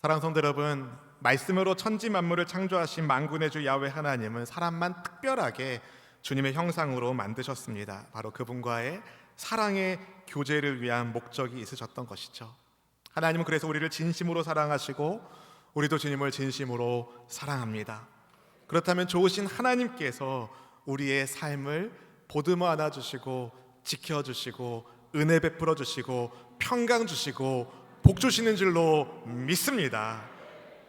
사랑하는 성도 여러분, 말씀으로 천지 만물을 창조하신 만군의 주 야훼 하나님은 사람만 특별하게 주님의 형상으로 만드셨습니다. 바로 그분과의 사랑의 교제를 위한 목적이 있으셨던 것이죠. 하나님은 그래서 우리를 진심으로 사랑하시고 우리도 주님을 진심으로 사랑합니다. 그렇다면 좋으신 하나님께서 우리의 삶을 보듬어 안아주시고 지켜주시고 은혜 베풀어 주시고 평강 주시고 복 주시는 줄로 믿습니다.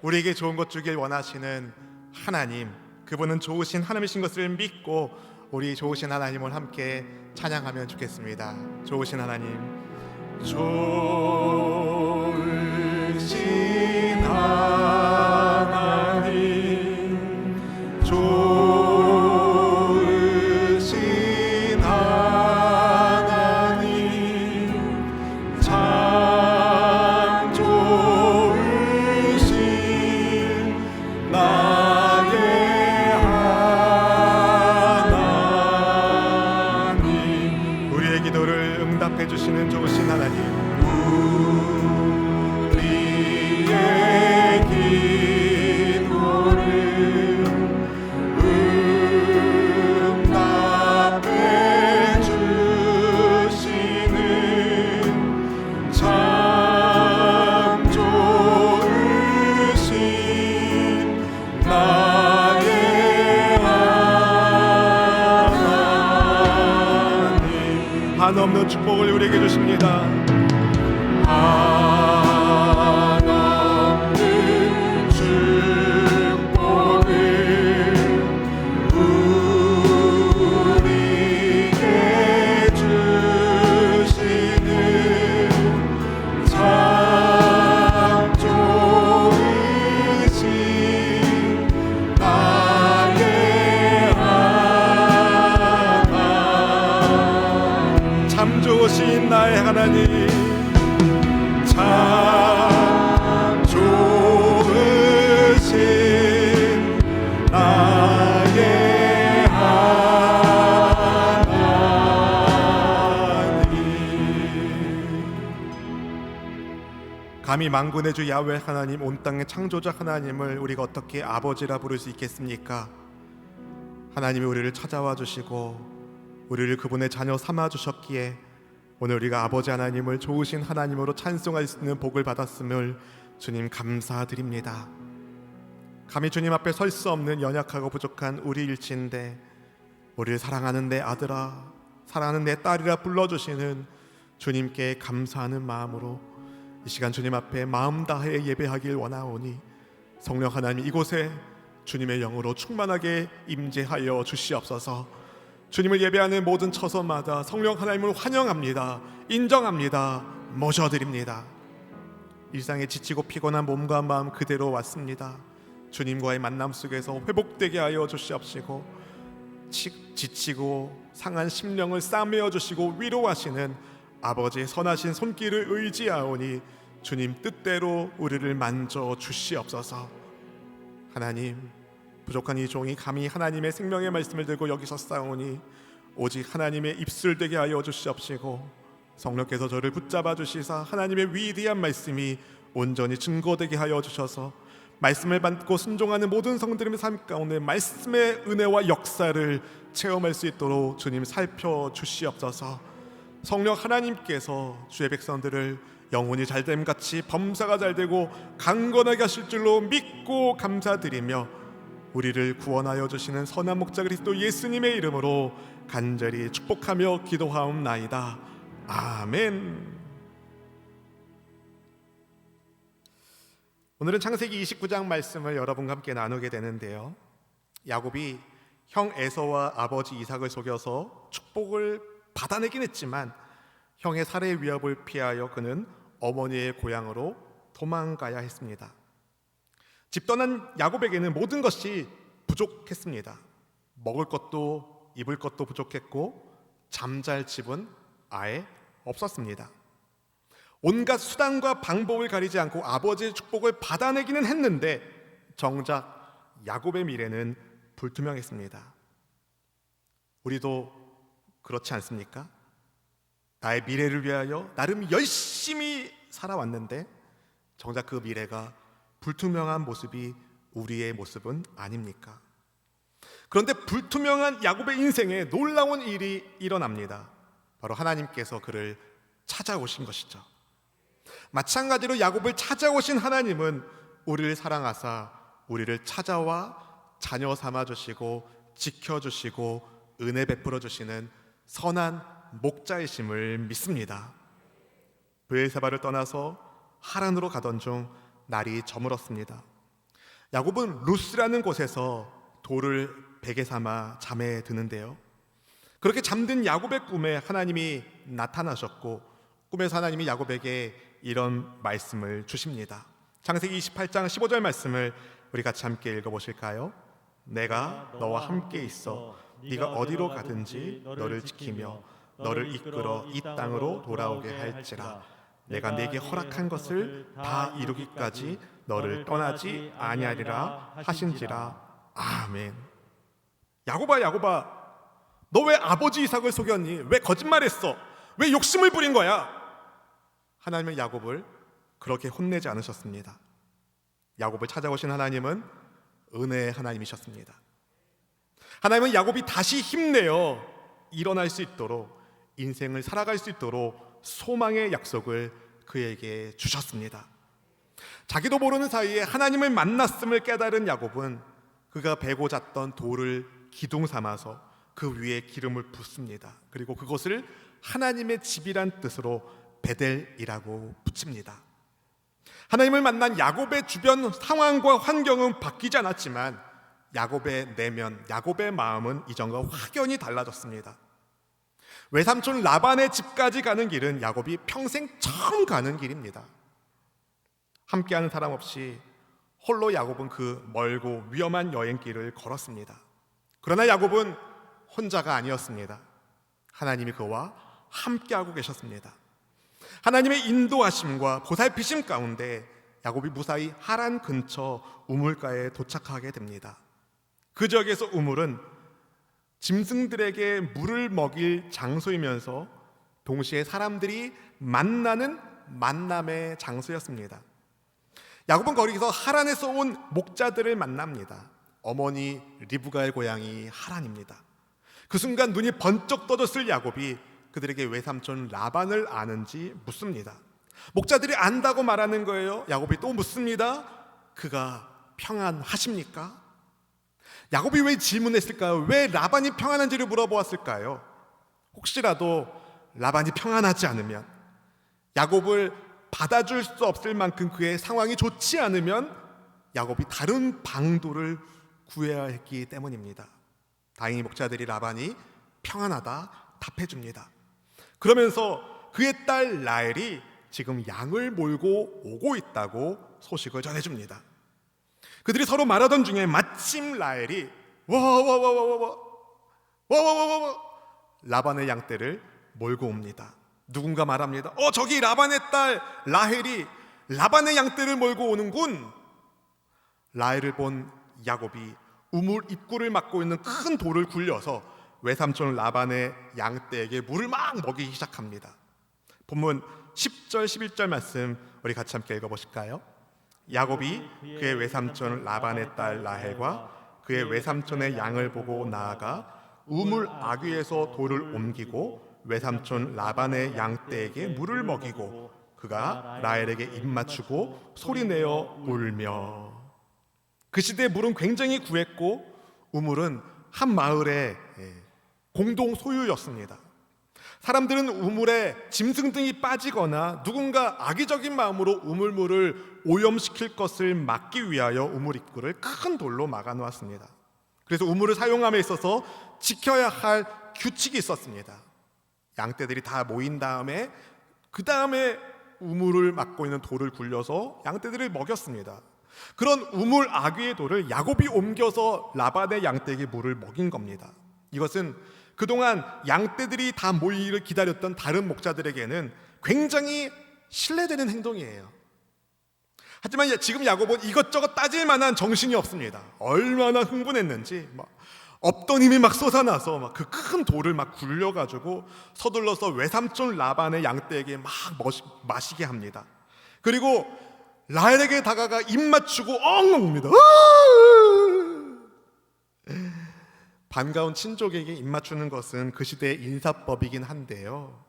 우리에게 좋은 것 주길 원하시는 하나님, 그분은 좋으신 하나님이신 것을 믿고 우리 좋으신 하나님을 함께 찬양하면 좋겠습니다. 좋으신 하나님, 좋으신 하나님, 좋으신 하나님, 참 좋으신 나의 하나님. 우리의 기도를 응답해 주시는 좋으신 하나님, 우리의 기도를 응답해 주시는 참 좋으신 나의 하나님. 한없는 축복을 우리에게 주십니다. 한없는 축복을 우리에게 주시는 참 좋으신 나의 하나님. 참 좋으신 나의 하나님, 참 좋으신 나의 하나님. 감히 만군의 주 야훼 하나님, 온 땅의 창조자 하나님을 우리가 어떻게 아버지라 부를 수 있겠습니까? 하나님이 우리를 찾아와 주시고 우리를 그분의 자녀 삼아 주셨기에 오늘 우리가 아버지 하나님을 좋으신 하나님으로 찬송할 수 있는 복을 받았음을 주님 감사드립니다. 감히 주님 앞에 설 수 없는 연약하고 부족한 우리 일치인데 우리를 사랑하는 내 아들아, 사랑하는 내 딸이라 불러주시는 주님께 감사하는 마음으로 이 시간 주님 앞에 마음 다해 예배하길 원하오니 성령 하나님, 이곳에 주님의 영으로 충만하게 임재하여 주시옵소서. 주님을 예배하는 모든 처소마다 성령 하나님을 환영합니다. 인정합니다. 모셔드립니다. 일상에 지치고 피곤한 몸과 마음 그대로 왔습니다. 주님과의 만남 속에서 회복되게 하여 주시옵시고 지치고 상한 심령을 싸매어 주시고 위로하시는 아버지의 선하신 손길을 의지하오니 주님 뜻대로 우리를 만져 주시옵소서. 하나님, 부족한 이 종이 감히 하나님의 생명의 말씀을 들고 여기서 싸우니 오직 하나님의 입술 되게 하여 주시옵시고 성령께서 저를 붙잡아 주시사 하나님의 위대한 말씀이 온전히 증거되게 하여 주셔서 말씀을 받고 순종하는 모든 성도님의 삶 가운데 말씀의 은혜와 역사를 체험할 수 있도록 주님 살펴주시옵소서. 성령 하나님께서 주의 백성들을 영혼이 잘됨 같이 범사가 잘되고 강건하게 하실 줄로 믿고 감사드리며 우리를 구원하여 주시는 선한 목자 그리스도 예수님의 이름으로 간절히 축복하며 기도하옵나이다. 아멘. 오늘은 창세기 29장 말씀을 여러분과 함께 나누게 되는데요, 야곱이 형 에서와 아버지 이삭을 속여서 축복을 받아내긴 했지만 형의 살해 위협을 피하여 그는 어머니의 고향으로 도망가야 했습니다. 집 떠난 야곱에게는 모든 것이 부족했습니다. 먹을 것도 입을 것도 부족했고 잠잘 집은 아예 없었습니다. 온갖 수단과 방법을 가리지 않고 아버지의 축복을 받아내기는 했는데 정작 야곱의 미래는 불투명했습니다. 우리도 그렇지 않습니까? 나의 미래를 위하여 나름 열심히 살아왔는데 정작 그 미래가 불투명한 모습이 우리의 모습은 아닙니까? 그런데 불투명한 야곱의 인생에 놀라운 일이 일어납니다. 바로 하나님께서 그를 찾아오신 것이죠. 마찬가지로 야곱을 찾아오신 하나님은 우리를 사랑하사 우리를 찾아와 자녀 삼아주시고 지켜주시고 은혜 베풀어 주시는 선한 목자이심을 믿습니다. 브엘세바를 떠나서 하란으로 가던 중 날이 저물었습니다. 야곱은 루스라는 곳에서 돌을 베개 삼아 잠에 드는데요, 그렇게 잠든 야곱의 꿈에 하나님이 나타나셨고 꿈에서 하나님이 야곱에게 이런 말씀을 주십니다. 창세기 28장 15절 말씀을 우리 같이 함께 읽어보실까요? 내가 너와 함께 있어 네가 어디로 가든지 너를 지키며 너를 이끌어 이 땅으로 돌아오게 할지라. 내가 네게 허락한 것을 다 이루기까지 너를 떠나지 아니하리라 하신지라. 아멘. 야곱아, 야곱아, 너 왜 아버지 이삭을 속였니? 왜 거짓말했어? 왜 욕심을 부린 거야? 하나님은 야곱을 그렇게 혼내지 않으셨습니다. 야곱을 찾아오신 하나님은 은혜의 하나님이셨습니다. 하나님은 야곱이 다시 힘내어 일어날 수 있도록, 인생을 살아갈 수 있도록 소망의 약속을 그에게 주셨습니다. 자기도 모르는 사이에 하나님을 만났음을 깨달은 야곱은 그가 베고 잤던 돌을 기둥 삼아서 그 위에 기름을 붓습니다. 그리고 그것을 하나님의 집이란 뜻으로 베델이라고 붙입니다. 하나님을 만난 야곱의 주변 상황과 환경은 바뀌지 않았지만 야곱의 내면, 야곱의 마음은 이전과 확연히 달라졌습니다. 외삼촌 라반의 집까지 가는 길은 야곱이 평생 처음 가는 길입니다. 함께하는 사람 없이 홀로 야곱은 그 멀고 위험한 여행길을 걸었습니다. 그러나 야곱은 혼자가 아니었습니다. 하나님이 그와 함께하고 계셨습니다. 하나님의 인도하심과 보살피심 가운데 야곱이 무사히 하란 근처 우물가에 도착하게 됩니다. 그 지역에서 우물은 짐승들에게 물을 먹일 장소이면서 동시에 사람들이 만나는 만남의 장소였습니다. 야곱은 거기서 하란에서 온 목자들을 만납니다. 어머니 리브가의 고향이 하란입니다. 그 순간 눈이 번쩍 떠졌을 야곱이 그들에게 외삼촌 라반을 아는지 묻습니다. 목자들이 안다고 말하는 거예요. 야곱이 또 묻습니다. 그가 평안하십니까? 야곱이 왜 질문했을까요? 왜 라반이 평안한지를 물어보았을까요? 혹시라도 라반이 평안하지 않으면, 야곱을 받아줄 수 없을 만큼 그의 상황이 좋지 않으면 야곱이 다른 방도를 구해야 했기 때문입니다. 다행히 목자들이 라반이 평안하다 답해줍니다. 그러면서 그의 딸 라헬이 지금 양을 몰고 오고 있다고 소식을 전해줍니다. 그들이 서로 말하던 중에 마침 라헬이 라반의 양떼를 몰고 옵니다. 누군가 말합니다. 저기 라반의 딸 라헬이 라반의 양떼를 몰고 오는군. 라헬을 본 야곱이 우물 입구를 막고 있는 큰 돌을 굴려서 외삼촌 라반의 양떼에게 물을 막 먹이기 시작합니다. 본문 10절 11절 말씀 우리 같이 함께 읽어보실까요? 야곱이 그의 외삼촌 라반의 딸 라헬과 그의 외삼촌의 양을 보고 나아가 우물 아귀에서 돌을 옮기고 외삼촌 라반의 양떼에게 물을 먹이고 그가 라헬에게 입 맞추고 소리내어 울며. 그 시대의 물은 굉장히 구했고 우물은 한 마을의 공동 소유였습니다. 사람들은 우물에 짐승 등이 빠지거나 누군가 악의적인 마음으로 우물물을 오염시킬 것을 막기 위하여 우물 입구를 큰 돌로 막아 놓았습니다. 그래서 우물을 사용함에 있어서 지켜야 할 규칙이 있었습니다. 양떼들이 다 모인 다음에 그 다음에 우물을 막고 있는 돌을 굴려서 양떼들을 먹였습니다. 그런 우물 아귀의 돌을 야곱이 옮겨서 라반의 양떼에게 물을 먹인 겁니다. 이것은 그동안 양떼들이 다 모이기를 기다렸던 다른 목자들에게는 굉장히 신뢰되는 행동이에요. 하지만 지금 야곱은 이것저것 따질 만한 정신이 없습니다. 얼마나 흥분했는지 없던 힘이 막 솟아나서 그 큰 돌을 막 굴려가지고 서둘러서 외삼촌 라반의 양떼에게 막 마시게 합니다. 그리고 라헬에게 다가가 입 맞추고 엉엉 웁니다. 반가운 친족에게 입 맞추는 것은 그 시대의 인사법이긴 한데요,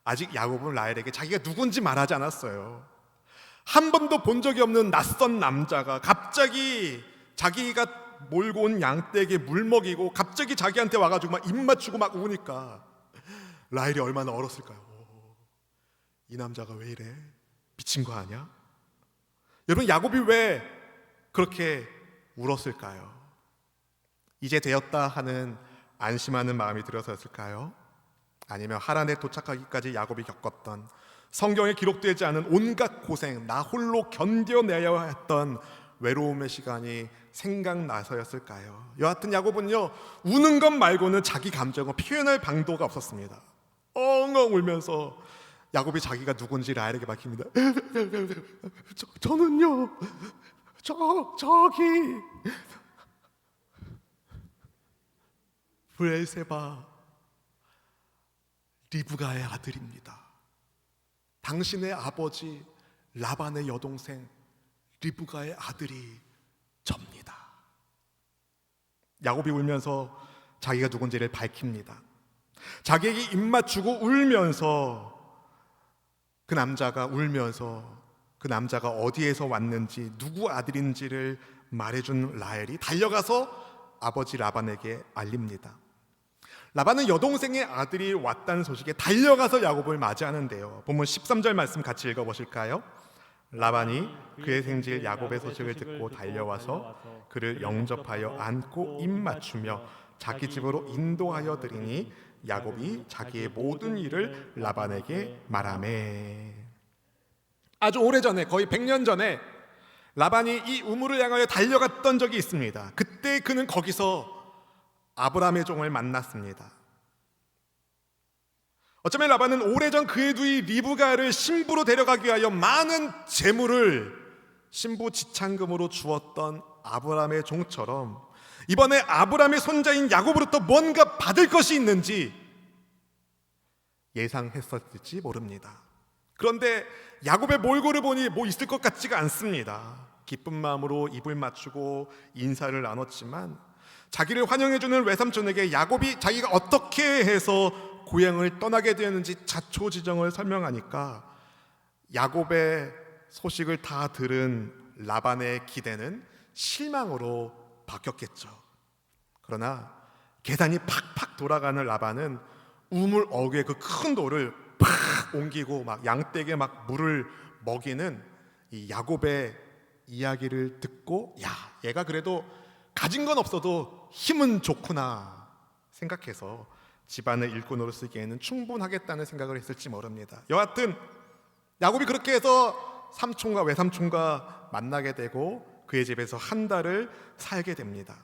아직 야곱은 라헬에게 자기가 누군지 말하지 않았어요. 한 번도 본 적이 없는 낯선 남자가 갑자기 자기가 몰고 온 양떼에게 물 먹이고 갑자기 자기한테 와가지고 막 입 맞추고 막 우니까 라헬이 얼마나 얼었을까요? 이 남자가 왜 이래? 미친 거 아니야? 여러분, 야곱이 왜 그렇게 울었을까요? 이제 되었다 하는 안심하는 마음이 들어서였을까요? 아니면 하란에 도착하기까지 야곱이 겪었던 성경에 기록되지 않은 온갖 고생, 나 홀로 견뎌내야 했던 외로움의 시간이 생각나서였을까요? 여하튼 야곱은요, 우는 것 말고는 자기 감정을 표현할 방도가 없었습니다. 엉엉 울면서 야곱이 자기가 누군지 라헬에게 밝힙니다. 저는요, 저기 브엘세바 리브가의 아들입니다. 당신의 아버지 라반의 여동생 리브가의 아들이 접니다. 야곱이 울면서 자기가 누군지를 밝힙니다. 자기에게 입 맞추고 울면서 그 남자가 울면서 그 남자가 어디에서 왔는지 누구 아들인지를 말해준 라헬이 달려가서 아버지 라반에게 알립니다. 라반은 여동생의 아들이 왔다는 소식에 달려가서 야곱을 맞이하는데요, 본문 13절 말씀 같이 읽어보실까요? 라반이 그의 생질 야곱의 소식을 듣고 달려와서 그를 영접하여 안고 입 맞추며 자기 집으로 인도하여 드리니 야곱이 자기의 모든 일을 라반에게 말하매. 아주 오래전에, 거의 100년 전에 라반이 이 우물을 향하여 달려갔던 적이 있습니다. 그때 그는 거기서 아브라함의 종을 만났습니다. 어쩌면 라반은 오래전 그의 누이 리브가를 신부로 데려가기 위하여 많은 재물을 신부 지참금으로 주었던 아브라함의 종처럼 이번에 아브라함의 손자인 야곱으로부터 뭔가 받을 것이 있는지 예상했었을지 모릅니다. 그런데 야곱의 몰골을 보니 뭐 있을 것 같지가 않습니다. 기쁜 마음으로 입을 맞추고 인사를 나눴지만 자기를 환영해주는 외삼촌에게 야곱이 자기가 어떻게 해서 고향을 떠나게 되었는지 자초지정을 설명하니까 야곱의 소식을 다 들은 라반의 기대는 실망으로 바뀌었겠죠. 그러나 계산이 팍팍 돌아가는 라반은 우물 어귀에 그 큰 돌을 팍 옮기고 막 양떼에게 막 물을 먹이는 이 야곱의 이야기를 듣고, 야, 얘가 그래도 가진 건 없어도 힘은 좋구나 생각해서 집안의 일꾼으로 쓰기에는 충분하겠다는 생각을 했을지 모릅니다. 여하튼 야곱이 그렇게 해서 삼촌과 외삼촌과 만나게 되고 그의 집에서 한 달을 살게 됩니다.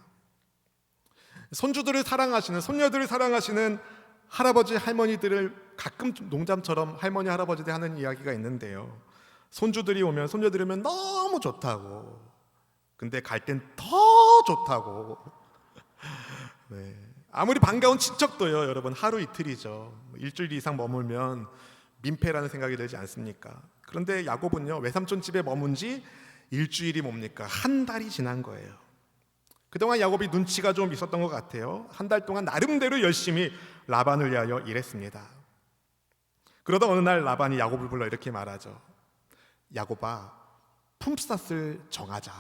손주들을 사랑하시는, 손녀들을 사랑하시는 할아버지 할머니들을 가끔 농담처럼 할머니 할아버지들 하는 이야기가 있는데요, 손주들이 오면 손녀들이 오면 너무 좋다고, 근데 갈 땐 더 좋다고. 네. 아무리 반가운 친척도요, 여러분 하루 이틀이죠. 일주일 이상 머물면 민폐라는 생각이 들지 않습니까? 그런데 야곱은요, 외삼촌 집에 머문 지 일주일이 뭡니까? 한 달이 지난 거예요. 그동안 야곱이 눈치가 좀 있었던 것 같아요. 한 달 동안 나름대로 열심히 라반을 위하여 일했습니다. 그러다 어느 날 라반이 야곱을 불러 이렇게 말하죠. 야곱아, 품삯을 정하자.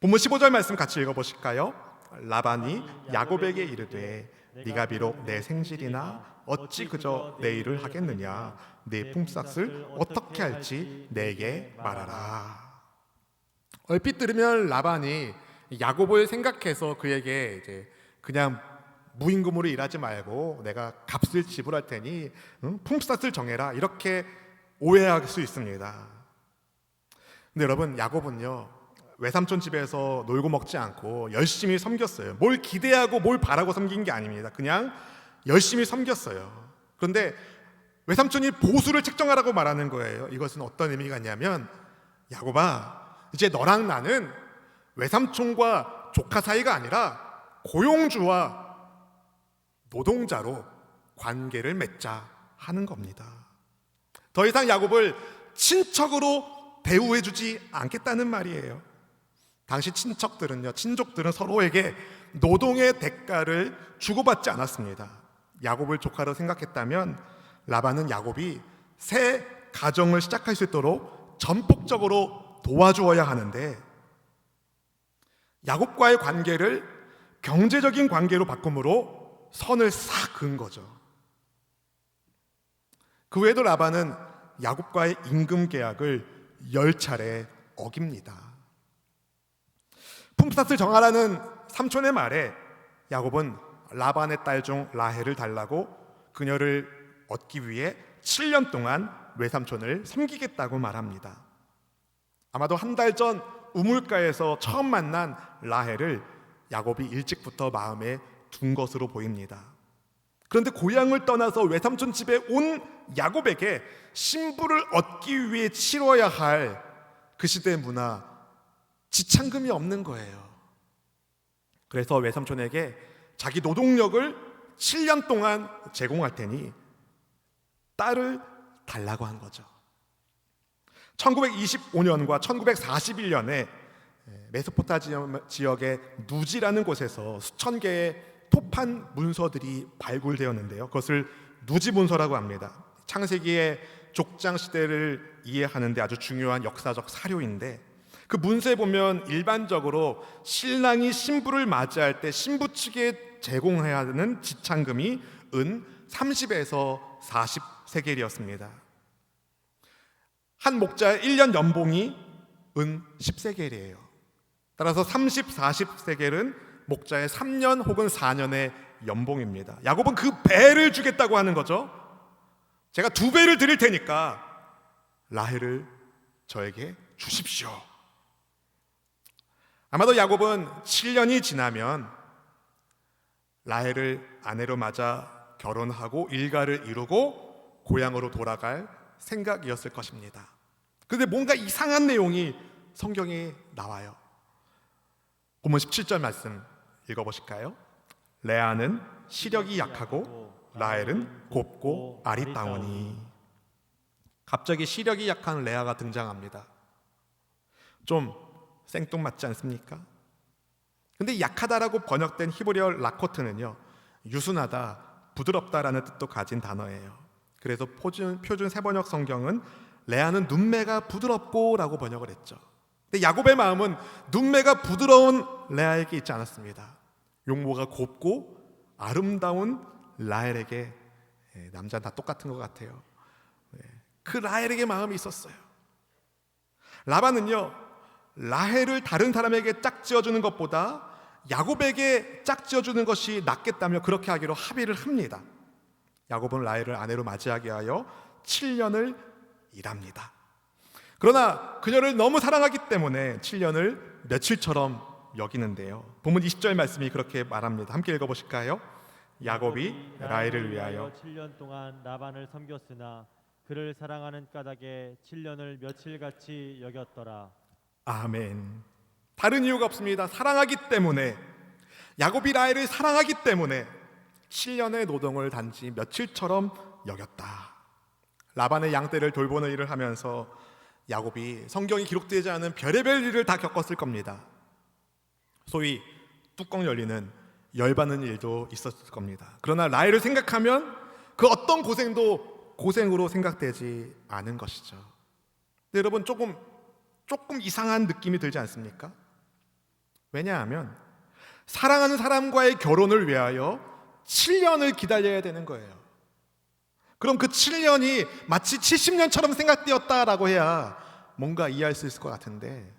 본문 15절 말씀 같이 읽어보실까요? 라반이 야곱에게 이르되 네가 비록 내 생질이나 어찌 그저 내 일을 하겠느냐, 네 품삯을 어떻게 할지 내게 말하라. 얼핏 들으면 라반이 야곱을 생각해서 그에게 이제 그냥 무임금으로 일하지 말고 내가 값을 지불할 테니 품삯을 정해라, 이렇게 오해할 수 있습니다. 근데 여러분, 야곱은요 외삼촌 집에서 놀고 먹지 않고 열심히 섬겼어요. 뭘 기대하고 뭘 바라고 섬긴 게 아닙니다. 그냥 열심히 섬겼어요. 그런데 외삼촌이 보수를 책정하라고 말하는 거예요. 이것은 어떤 의미가 있냐면, 야곱아, 이제 너랑 나는 외삼촌과 조카 사이가 아니라 고용주와 노동자로 관계를 맺자 하는 겁니다. 더 이상 야곱을 친척으로 대우해주지 않겠다는 말이에요. 당시 친족들은 서로에게 노동의 대가를 주고받지 않았습니다. 야곱을 조카로 생각했다면 라반은 야곱이 새 가정을 시작할 수 있도록 전폭적으로 도와주어야 하는데, 야곱과의 관계를 경제적인 관계로 바꿈으로 선을 싹 그은 거죠. 그 외에도 라반은 야곱과의 임금 계약을 10차례 어깁니다. 품삯을 정하라는 삼촌의 말에 야곱은 라반의 딸 중 라헬을 달라고 그녀를 얻기 위해 7년 동안 외삼촌을 섬기겠다고 말합니다. 아마도 한 달 전 우물가에서 처음 만난 라헬을 야곱이 일찍부터 마음에 둔 것으로 보입니다. 그런데 고향을 떠나서 외삼촌 집에 온 야곱에게 신부를 얻기 위해 치러야 할 그 시대의 문화, 지참금이 없는 거예요. 그래서 외삼촌에게 자기 노동력을 7년 동안 제공할 테니 딸을 달라고 한 거죠. 1925년과 1941년에 메소포타미아 지역의 누지라는 곳에서 수천 개의 토판 문서들이 발굴되었는데요. 그것을 누지 문서라고 합니다. 창세기의 족장 시대를 이해하는 데 아주 중요한 역사적 사료인데, 그 문서에 보면 일반적으로 신랑이 신부를 맞이할 때 신부 측에 제공해야 하는 지참금이 은 30에서 40세겔이었습니다. 한 목자의 1년 연봉이 은 10세겔이에요. 따라서 30, 40세겔은 목자의 3년 혹은 4년의 연봉입니다. 야곱은 그 배를 주겠다고 하는 거죠. 제가 2배를 드릴 테니까 라헬을 저에게 주십시오. 아마도 야곱은 7년이 지나면 라헬을 아내로 맞아 결혼하고 일가를 이루고 고향으로 돌아갈 생각이었을 것입니다. 그런데 뭔가 이상한 내용이 성경에 나와요. 본문 17절 말씀 읽어보실까요? 레아는 시력이 약하고 라헬은 곱고 아리따우니. 갑자기 시력이 약한 레아가 등장합니다. 좀 생뚱맞지 않습니까? 근데 약하다라고 번역된 히브리어 라코트는요, 유순하다, 부드럽다라는 뜻도 가진 단어예요. 그래서 표준 세번역 성경은 레아는 눈매가 부드럽고 라고 번역을 했죠. 근데 야곱의 마음은 눈매가 부드러운 레아에게 있지 않았습니다. 용모가 곱고 아름다운 라헬에게, 남자는 다 똑같은 것 같아요. 그 라헬에게 마음이 있었어요. 라반은요, 라헬을 다른 사람에게 짝지어주는 것보다 야곱에게 짝지어주는 것이 낫겠다며 그렇게 하기로 합의를 합니다. 야곱은 라헬을 아내로 맞이하게 하여 7년을 일합니다. 그러나 그녀를 너무 사랑하기 때문에 7년을 며칠처럼 여기는데요. 본문 20절 말씀이 그렇게 말합니다. 함께 읽어보실까요? 야곱이 라헬을 위하여 7년 동안 라반을 섬겼으나 그를 사랑하는 까닭에 7년을 며칠같이 여겼더라. 아멘. 다른 이유가 없습니다. 사랑하기 때문에, 야곱이 라헬을 사랑하기 때문에 7년의 노동을 단지 며칠처럼 여겼다. 라반의 양떼를 돌보는 일을 하면서 야곱이 성경이 기록되지 않은 별의별 일을 다 겪었을 겁니다. 소위 뚜껑 열리는 열받는 일도 있었을 겁니다. 그러나 라헬을 생각하면 그 어떤 고생도 고생으로 생각되지 않은 것이죠. 근데 여러분, 조금 이상한 느낌이 들지 않습니까? 왜냐하면 사랑하는 사람과의 결혼을 위하여 7년을 기다려야 되는 거예요. 그럼 그 7년이 마치 70년처럼 생각되었다라고 해야 뭔가 이해할 수 있을 것 같은데,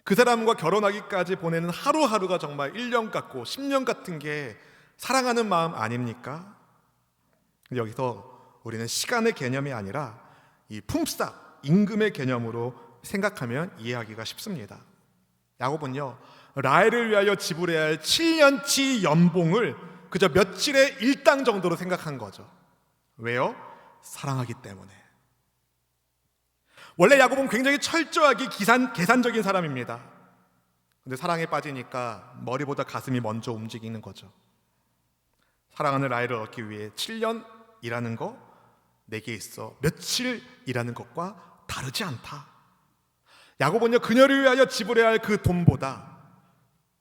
그 사람과 결혼하기까지 보내는 하루하루가 정말 1년 같고 10년 같은 게 사랑하는 마음 아닙니까? 여기서 우리는 시간의 개념이 아니라 이 품삯, 임금의 개념으로 생각하면 이해하기가 쉽습니다. 야곱은요, 라헬을 위하여 지불해야 할 7년치 연봉을 그저 며칠의 일당 정도로 생각한 거죠. 왜요? 사랑하기 때문에. 원래 야곱은 굉장히 철저하게 계산적인 사람입니다. 근데 사랑에 빠지니까 머리보다 가슴이 먼저 움직이는 거죠. 사랑하는 라헬을 얻기 위해 7년 일하는 거 내게 있어 며칠 일하는 것과 다르지 않다. 야곱은요, 그녀를 위하여 지불해야 할 그 돈보다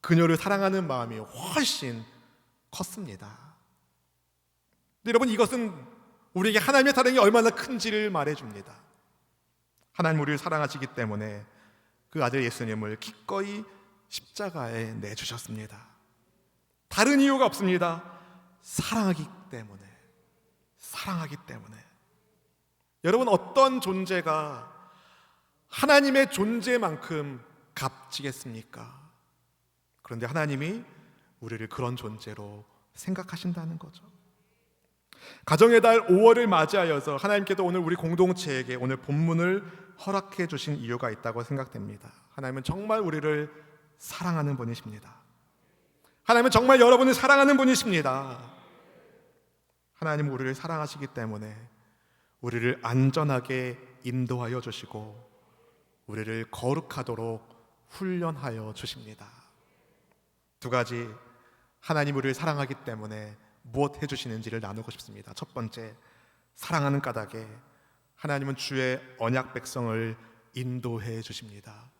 그녀를 사랑하는 마음이 훨씬 컸습니다. 근데 여러분, 이것은 우리에게 하나님의 사랑이 얼마나 큰지를 말해줍니다. 하나님 우리를 사랑하시기 때문에 그 아들 예수님을 기꺼이 십자가에 내주셨습니다. 다른 이유가 없습니다. 사랑하기 때문에. 사랑하기 때문에. 여러분, 어떤 존재가 하나님의 존재만큼 값지겠습니까? 그런데 하나님이 우리를 그런 존재로 생각하신다는 거죠. 가정의 달 5월을 맞이하여서 하나님께서 오늘 우리 공동체에게 오늘 본문을 허락해 주신 이유가 있다고 생각됩니다. 하나님은 정말 우리를 사랑하는 분이십니다. 하나님은 정말 여러분을 사랑하는 분이십니다. 하나님은 우리를 사랑하시기 때문에 우리를 안전하게 인도하여 주시고 우리를 거룩하도록 훈련하여 주십니다. 두 가지, 하나님 우리를 사랑하기 때문에 무엇 해주시는지를 나누고 싶습니다. 첫 번째, 사랑하는 까닭에 하나님은 주의 언약 백성을 인도해 주십니다.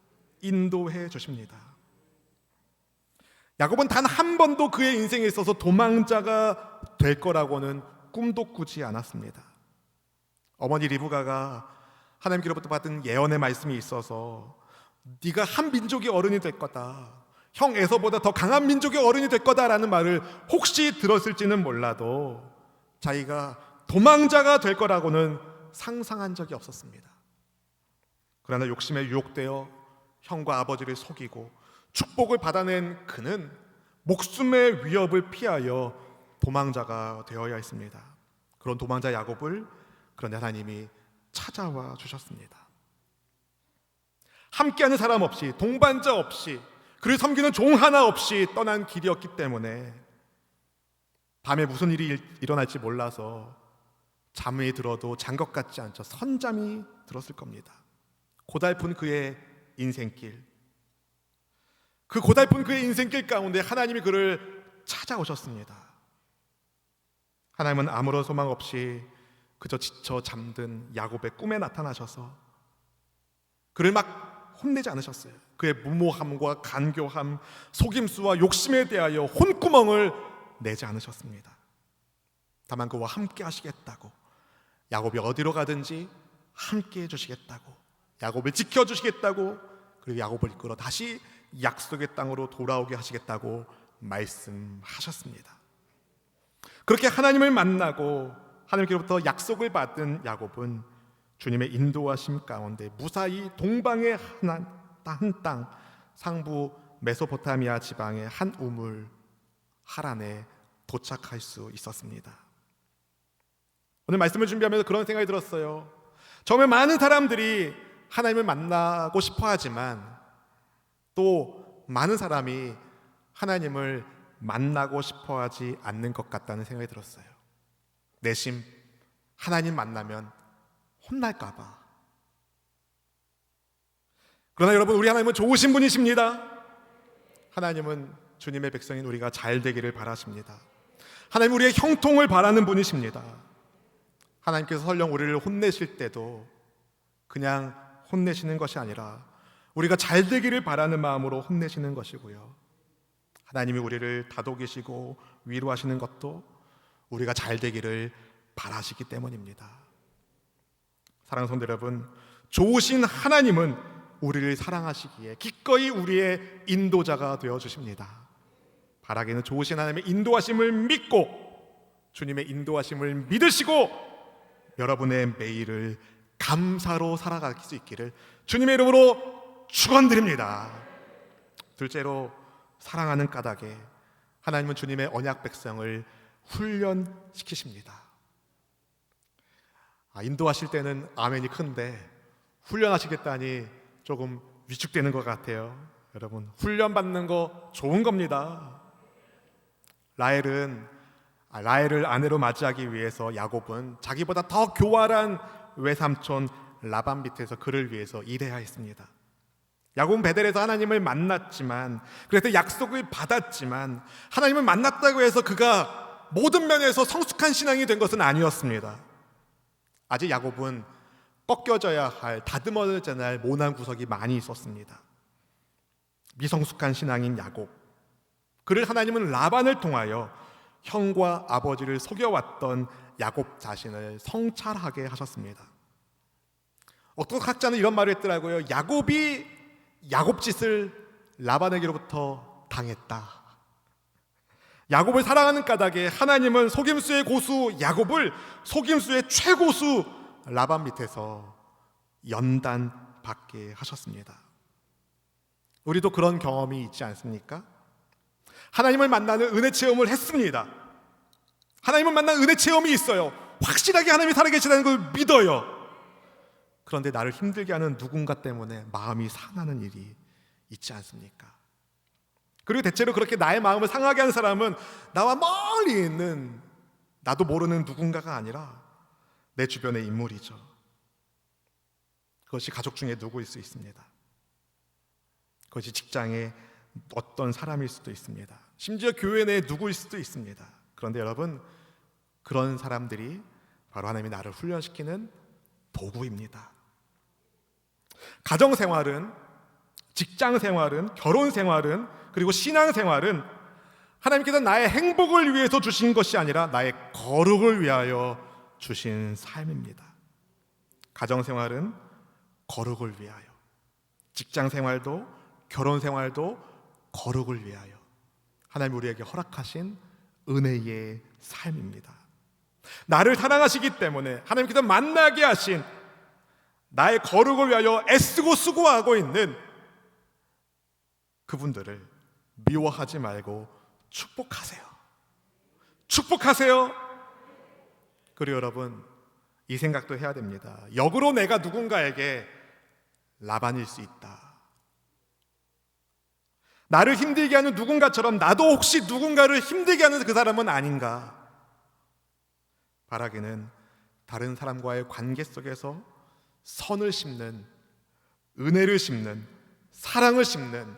인도해 주십니다. 야곱은 단 한 번도 그의 인생에 있어서 도망자가 될 거라고는 꿈도 꾸지 않았습니다. 어머니 리브가가 하나님께로부터 받은 예언의 말씀이 있어서 네가 한 민족의 어른이 될 거다, 형 에서보다 더 강한 민족의 어른이 될 거다라는 말을 혹시 들었을지는 몰라도 자기가 도망자가 될 거라고는 상상한 적이 없었습니다. 그러나 욕심에 유혹되어 형과 아버지를 속이고 축복을 받아낸 그는 목숨의 위협을 피하여 도망자가 되어야 했습니다. 그런 도망자 야곱을 그런데 하나님이 찾아와 주셨습니다. 함께하는 사람 없이, 동반자 없이, 그를 섬기는 종 하나 없이 떠난 길이었기 때문에 밤에 무슨 일이 일어날지 몰라서 잠이 들어도 잔 것 같지 않죠. 선잠이 들었을 겁니다. 고달픈 그의 인생길, 그 고달픈 그의 인생길 가운데 하나님이 그를 찾아오셨습니다. 하나님은 아무런 소망 없이 그저 지쳐 잠든 야곱의 꿈에 나타나셔서 그를 막 혼내지 않으셨어요. 그의 무모함과 간교함, 속임수와 욕심에 대하여 혼구멍을 내지 않으셨습니다. 다만 그와 함께 하시겠다고, 야곱이 어디로 가든지 함께 해주시겠다고, 야곱을 지켜주시겠다고, 그리고 야곱을 이끌어 다시 약속의 땅으로 돌아오게 하시겠다고 말씀하셨습니다. 그렇게 하나님을 만나고 하나님께로부터 약속을 받은 야곱은 주님의 인도하심 가운데 무사히 동방의 한 땅, 상부 메소포타미아 지방의 한 우물 하란에 도착할 수 있었습니다. 오늘 말씀을 준비하면서 그런 생각이 들었어요. 정말 많은 사람들이 하나님을 만나고 싶어 하지만 또 많은 사람이 하나님을 만나고 싶어 하지 않는 것 같다는 생각이 들었어요. 내심 하나님 만나면 혼날까 봐. 그러나 여러분, 우리 하나님은 좋으신 분이십니다. 하나님은 주님의 백성인 우리가 잘 되기를 바라십니다. 하나님은 우리의 형통을 바라는 분이십니다. 하나님께서 설령 우리를 혼내실 때도 그냥 혼내시는 것이 아니라 우리가 잘 되기를 바라는 마음으로 혼내시는 것이고요, 하나님이 우리를 다독이시고 위로하시는 것도 우리가 잘 되기를 바라시기 때문입니다. 사랑하는 성도 여러분, 좋으신 하나님은 우리를 사랑하시기에 기꺼이 우리의 인도자가 되어주십니다. 바라기는 좋으신 하나님의 인도하심을 믿고 주님의 인도하심을 믿으시고 여러분의 매일을 감사로 살아갈 수 있기를 주님의 이름으로 축원드립니다. 둘째로, 사랑하는 까닭에 하나님은 주님의 언약 백성을 훈련시키십니다. 인도하실 때는 아멘이 큰데 훈련하시겠다니 조금 위축되는 것 같아요. 여러분, 훈련받는 거 좋은 겁니다. 라헬을 아내로 맞이하기 위해서 야곱은 자기보다 더 교활한 외삼촌 라반 밑에서 그를 위해서 일해야 했습니다. 야곱은 베델에서 하나님을 만났지만, 그래서 약속을 받았지만 하나님을 만났다고 해서 그가 모든 면에서 성숙한 신앙이 된 것은 아니었습니다. 아직 야곱은 꺾여져야 할, 다듬어져야 할 모난 구석이 많이 있었습니다. 미성숙한 신앙인 야곱, 그를 하나님은 라반을 통하여 형과 아버지를 속여왔던 야곱 자신을 성찰하게 하셨습니다. 어떤 학자는 이런 말을 했더라고요. 야곱이 야곱짓을 라반에게로부터 당했다. 야곱을 사랑하는 까닭에 하나님은 속임수의 고수 야곱을 속임수의 최고수 라반 밑에서 연단받게 하셨습니다. 우리도 그런 경험이 있지 않습니까? 하나님을 만나는 은혜 체험을 했습니다. 하나님을 만난 은혜 체험이 있어요. 확실하게 하나님이 살아계시다는 걸 믿어요. 그런데 나를 힘들게 하는 누군가 때문에 마음이 상하는 일이 있지 않습니까? 그리고 대체로 그렇게 나의 마음을 상하게 하는 사람은 나와 멀리 있는 나도 모르는 누군가가 아니라 내 주변의 인물이죠. 그것이 가족 중에 누구일 수 있습니다. 그것이 직장의 어떤 사람일 수도 있습니다. 심지어 교회 내에 누구일 수도 있습니다. 그런데 여러분, 그런 사람들이 바로 하나님이 나를 훈련시키는 도구입니다. 가정생활은, 직장생활은, 결혼생활은, 그리고 신앙생활은 하나님께서 나의 행복을 위해서 주신 것이 아니라 나의 거룩을 위하여 주신 삶입니다. 가정생활은 거룩을 위하여, 직장생활도 결혼생활도 거룩을 위하여 하나님 우리에게 허락하신 은혜의 삶입니다. 나를 사랑하시기 때문에 하나님께서 만나게 하신 나의 거룩을 위하여 애쓰고 수고하고 있는 그분들을 미워하지 말고 축복하세요. 축복하세요. 그리고 여러분, 이 생각도 해야 됩니다. 역으로 내가 누군가에게 라반일 수 있다. 나를 힘들게 하는 누군가처럼 나도 혹시 누군가를 힘들게 하는 그 사람은 아닌가? 바라기는 다른 사람과의 관계 속에서 선을 심는, 은혜를 심는, 사랑을 심는,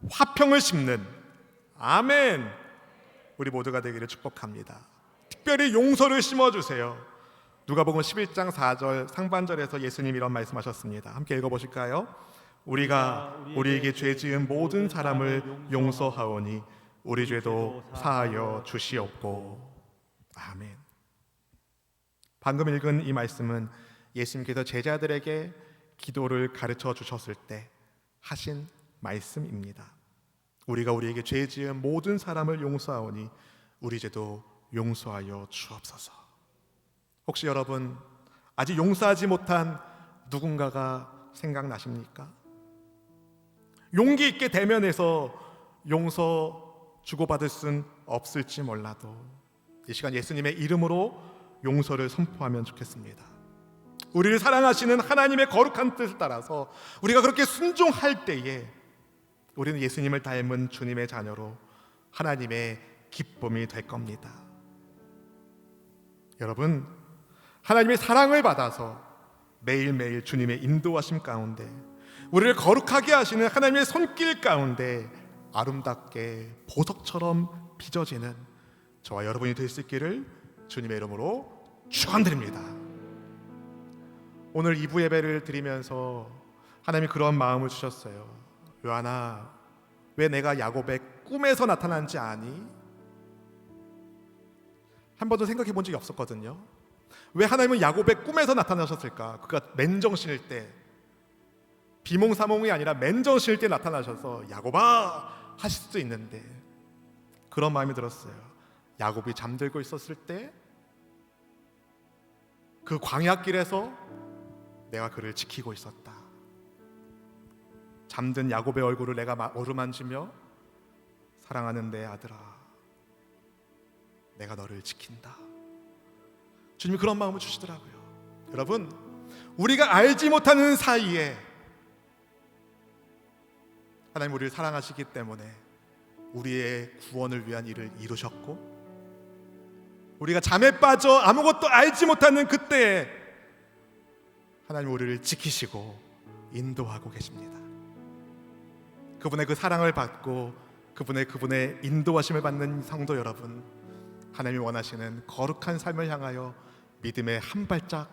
화평을 심는, 아멘, 우리 모두가 되기를 축복합니다. 특별히 용서를 심어주세요. 누가복음 11장 4절 상반절에서 예수님 이런 말씀하셨습니다. 함께 읽어보실까요? 우리가 우리에게 죄 지은 모든 사람을 용서하오니 우리 죄도 사하여 주시옵고. 아멘. 방금 읽은 이 말씀은 예수님께서 제자들에게 기도를 가르쳐 주셨을 때 하신 말씀입니다. 우리가 우리에게 죄 지은 모든 사람을 용서하오니 우리 죄도 용서하여 주옵소서. 혹시 여러분 아직 용서하지 못한 누군가가 생각나십니까? 용기 있게 대면해서 용서 주고받을 순 없을지 몰라도 이 시간 예수님의 이름으로 용서를 선포하면 좋겠습니다. 우리를 사랑하시는 하나님의 거룩한 뜻을 따라서 우리가 그렇게 순종할 때에 우리는 예수님을 닮은 주님의 자녀로 하나님의 기쁨이 될 겁니다. 여러분, 하나님의 사랑을 받아서 매일매일 주님의 인도하심 가운데 우리를 거룩하게 하시는 하나님의 손길 가운데 아름답게 보석처럼 빚어지는 저와 여러분이 될 수 있기를 주님의 이름으로 축원드립니다. 오늘 2부 예배를 드리면서 하나님이 그런 마음을 주셨어요. 요한아, 왜 내가 야곱의 꿈에서 나타난지 아니? 한 번도 생각해 본 적이 없었거든요. 왜 하나님은 야곱의 꿈에서 나타나셨을까? 그가 맨정신일 때, 비몽사몽이 아니라 맨정신일 때 나타나셔서 야곱아 하실 수도 있는데 그런 마음이 들었어요. 야곱이 잠들고 있었을 때 그 광야길에서 내가 그를 지키고 있었다. 잠든 야곱의 얼굴을 내가 어루만지며 사랑하는 내 아들아, 내가 너를 지킨다. 주님이 그런 마음을 주시더라고요. 여러분, 우리가 알지 못하는 사이에 하나님 우리를 사랑하시기 때문에 우리의 구원을 위한 일을 이루셨고, 우리가 잠에 빠져 아무것도 알지 못하는 그때에 하나님 우리를 지키시고 인도하고 계십니다. 그분의 그 사랑을 받고 그분의 인도하심을 받는 성도 여러분, 하나님이 원하시는 거룩한 삶을 향하여 믿음의 한 발짝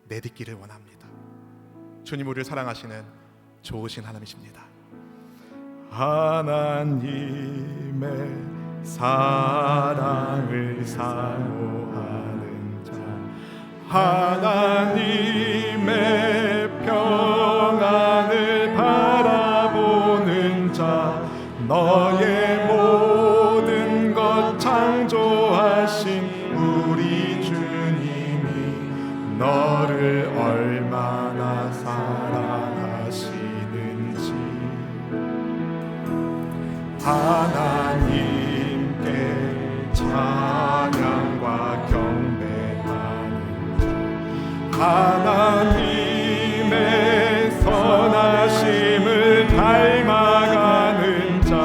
내딛기를 원합니다. 주님 우리를 사랑하시는 좋으신 하나님이십니다. 하나님의 사랑을 사모하는 자, 하나님의 평안을 바라보는 자, 너의 모든 것 창조하신 우리 주님이 너를 얼마나 사랑하시는지, 하나님께 찬양과 경배하는 자, 하나님의 선하심을 닮아가는 자,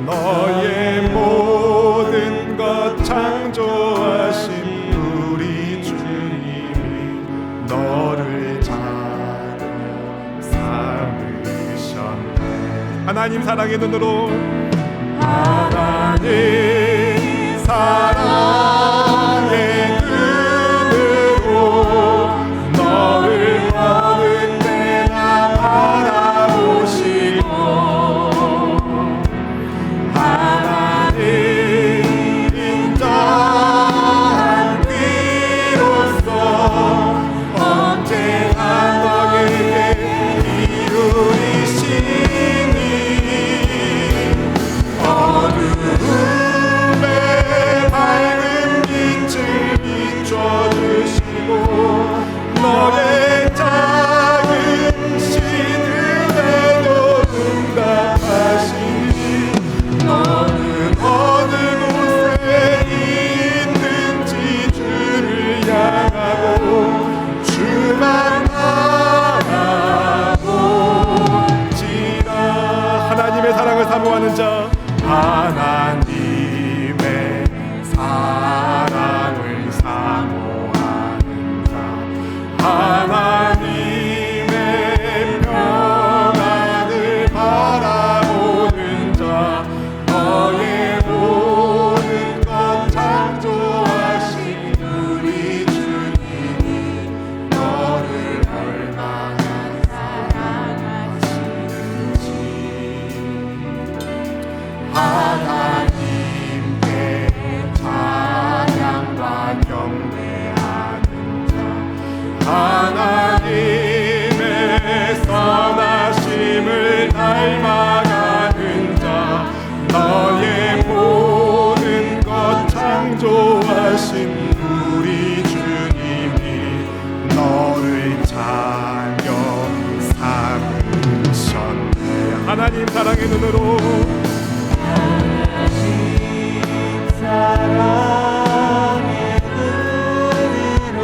너의 모든 것 창조하신 우리 주님이 너를 잘 삼으셨네. 하나님 사랑의 눈으로, 하나님 사랑의 눈으로 너를 먼 때나 바라보시고, 하나님 인자한 귀로서 언제나 너에게 기울이시니 어두움에 밝은 빛을 비춰주시고 너의 작은 시름에도 응답하시니 너는 어느 곳에 있는지 주를 향하고 주만 바라보지라. 하나님의 사랑을 사모하는 자, 하나님의 사랑을 사모하는 자, 하나님의 평안을 바라보는 자, 너의 모든 것 창조하신 우리 주님이 너를 얼마나 사랑하시는지, 하나님께 찬양과 경배하는 자, 하나님의 선하심을 닮아가는 자, 너의 모든 것 창조하신 우리 주님이 너를 자녀 삼으셨네. 하나님 사랑의 눈으로, 사랑의 눈으로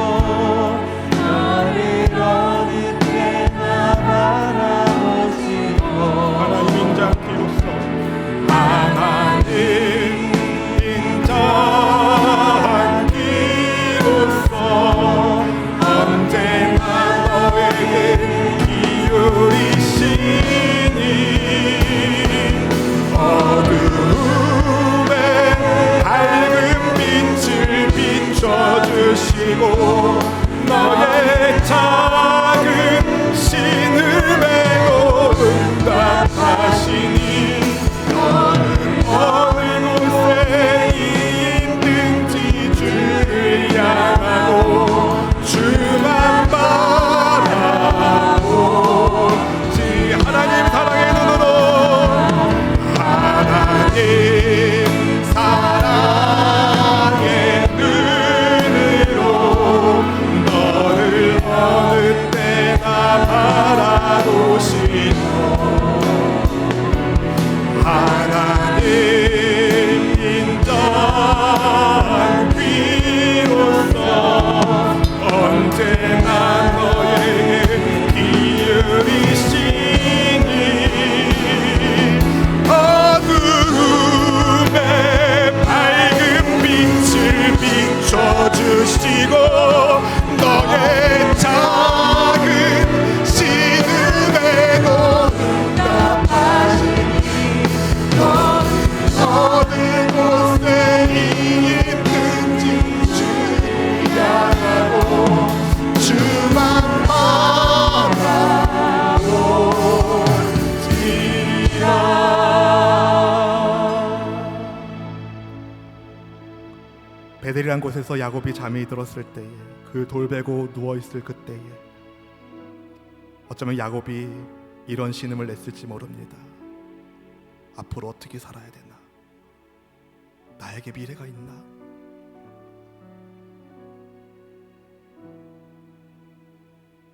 너를 어느 때나 바라보시고, 하나님 인자함기로써, 하나님 인자함기로써 언제나 너에게 기울이시니 어두움에 밝은 빛을 비춰주시고 너의 작은 신음에도 응답하시니 너는 어느 곳에 있는지 주를 향하고 주만 바라보지. 하나님 사랑의 눈으로, 하나님 사랑의 눈으로 너를 베델이란 곳에서 야곱이 잠이 들었을 때에, 그 돌베고 누워있을 그때에 어쩌면 야곱이 이런 신음을 냈을지 모릅니다. 앞으로 어떻게 살아야 되나? 나에게 미래가 있나?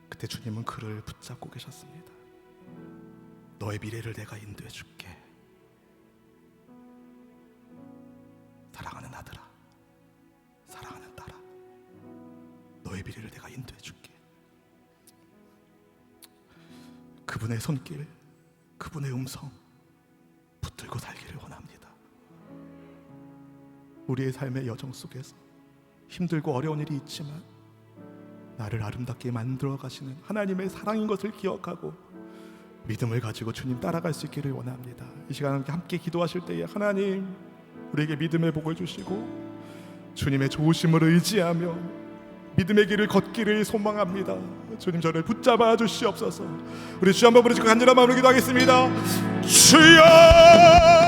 그때 주님은 그를 붙잡고 계셨습니다. 너의 미래를 내가 인도해 줄게. 사랑하는 아들아, 사랑하는 딸아, 너의 미래를 내가 인도해 줄게. 그분의 손길, 그분의 음성 붙들고 살기를 원합니다. 우리의 삶의 여정 속에서 힘들고 어려운 일이 있지만 나를 아름답게 만들어 가시는 하나님의 사랑인 것을 기억하고 믿음을 가지고 주님 따라갈 수 있기를 원합니다. 이 시간 함께 기도하실 때에 하나님 우리에게 믿음의 복을 주시고 주님의 좋으심을 의지하며 믿음의 길을 걷기를 소망합니다. 주님 저를 붙잡아 주시옵소서. 우리 주 한번 부르시고 간절한 마음으로 기도하겠습니다. 주여